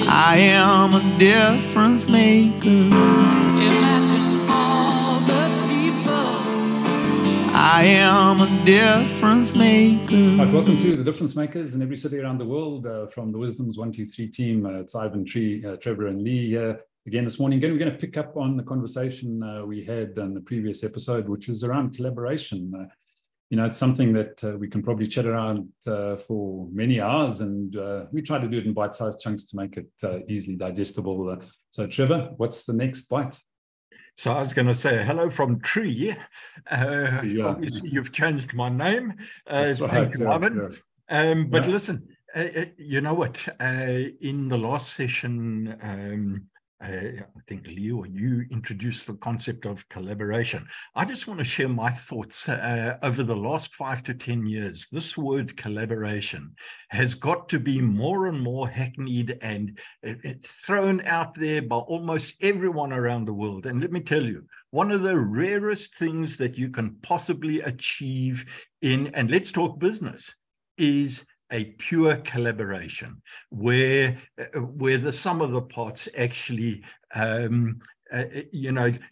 I am a difference maker. Imagine all the people. I am a difference maker. Right, welcome to the Difference Makers in every city around the world from the WISDOMS 123 team. It's Ivan, Trevor, and Leigh here again this morning. Again, we're going to pick up on the conversation we had in the previous episode, which is around collaboration. It's something that we can probably chat around for many hours, and we try to do it in bite-sized chunks to make it easily digestible. So, Trevor, what's the next bite? So I was going to say hello from Tree. Obviously, you've changed my name. Thank you, Ivan. But listen, you know what? In the last session, I think Leigh or you introduced the concept of collaboration. I just want to share my thoughts over the last 5 to 10 years. This word collaboration has got to be more and more hackneyed and thrown out there by almost everyone around the world. And let me tell you, one of the rarest things that you can possibly achieve and let's talk business, is a pure collaboration where the sum of the parts actually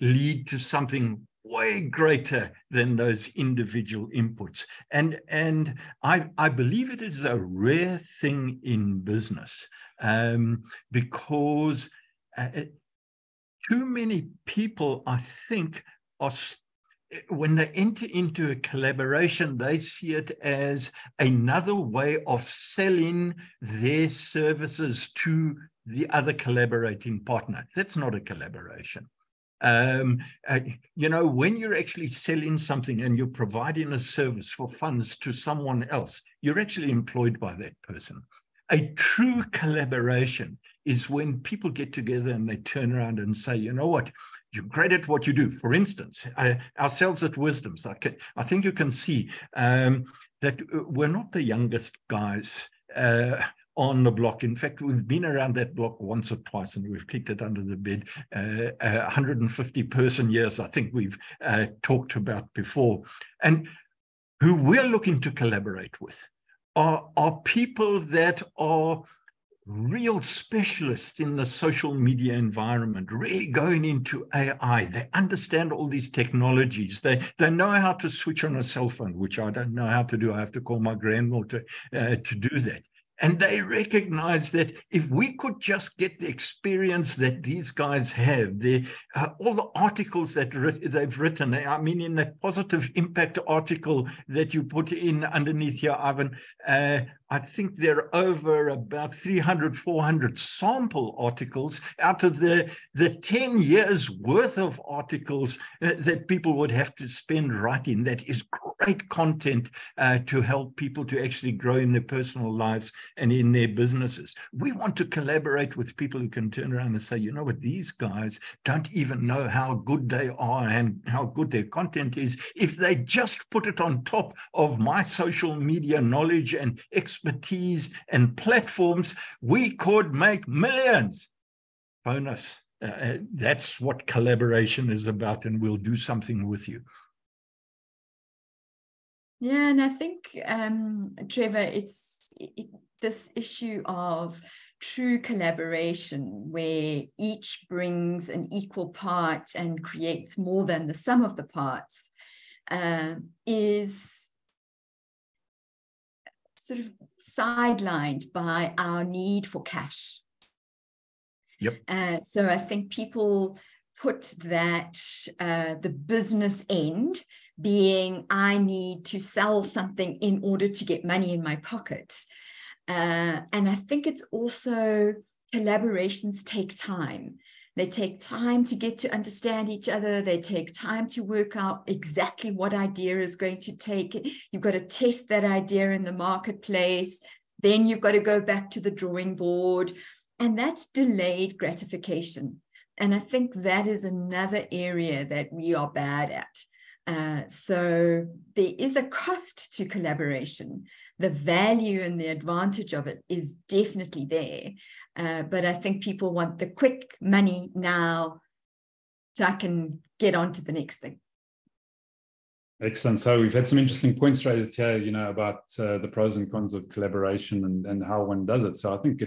lead to something way greater than those individual inputs. And I believe it is a rare thing in business because too many people, I think, when they enter into a collaboration, they see it as another way of selling their services to the other collaborating partner. That's not a collaboration. When you're actually selling something and you're providing a service for funds to someone else, you're actually employed by that person. A true collaboration is when people get together and they turn around and say, you know what? You're great at what you do. For instance, ourselves at WISDOMS, I think you can see that we're not the youngest guys on the block. In fact, we've been around that block once or twice and we've kicked it under the bed. 150-person years, I think we've talked about before. And who we're looking to collaborate with are people that are real specialists in the social media environment, really going into AI. They understand all these technologies. They know how to switch on a cell phone, which I don't know how to do. I have to call my grandmother to do that. And they recognize that if we could just get the experience that these guys have, all the articles that they've written, I mean, in that positive impact article that you put in underneath here, Ivan, I think there are over about 300, 400 sample articles out of the 10 years worth of articles that people would have to spend writing. That is great content to help people to actually grow in their personal lives and in their businesses. We want to collaborate with people who can turn around and say, you know what, these guys don't even know how good they are and how good their content is. If they just put it on top of my social media knowledge and expertise and platforms, we could make millions. Bonus. That's what collaboration is about, and we'll do something with you. Yeah, and I think, Trevor, this issue of true collaboration where each brings an equal part and creates more than the sum of the parts is sort of sidelined by our need for cash. Yep. So I think people put that the business end being, I need to sell something in order to get money in my pocket. And I think it's also collaborations take time. They take time to get to understand each other. They take time to work out exactly what idea is going to take. You've got to test that idea in the marketplace. Then you've got to go back to the drawing board. And that's delayed gratification. And I think that is another area that we are bad at. So there is a cost to collaboration. The value and the advantage of it is definitely there. But I think people want the quick money now so I can get on to the next thing. Excellent. So we've had some interesting points raised here, about the pros and cons of collaboration and how one does it. So I think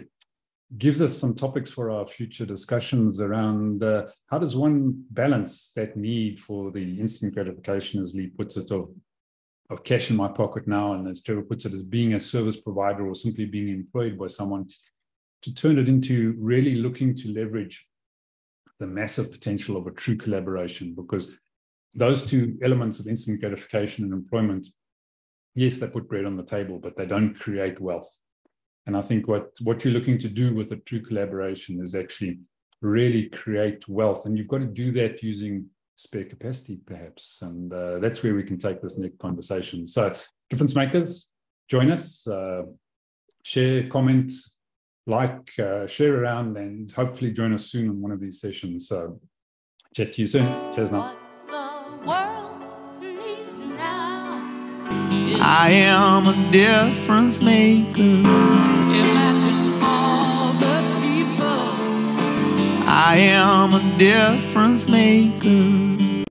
gives us some topics for our future discussions around how does one balance that need for the instant gratification, as Leigh puts it, of cash in my pocket now, and as Trevor puts it, as being a service provider or simply being employed by someone, to turn it into really looking to leverage the massive potential of a true collaboration. Because those two elements of instant gratification and employment, yes, they put bread on the table, but they don't create wealth. And I think what you're looking to do with a true collaboration is actually really create wealth. And you've got to do that using spare capacity, perhaps. And that's where we can take this next conversation. So, difference makers, join us, share, comment, like, share around, and hopefully join us soon on one of these sessions. So, chat to you soon. Cheers now. I am a difference maker. Imagine all the people. I am a difference maker.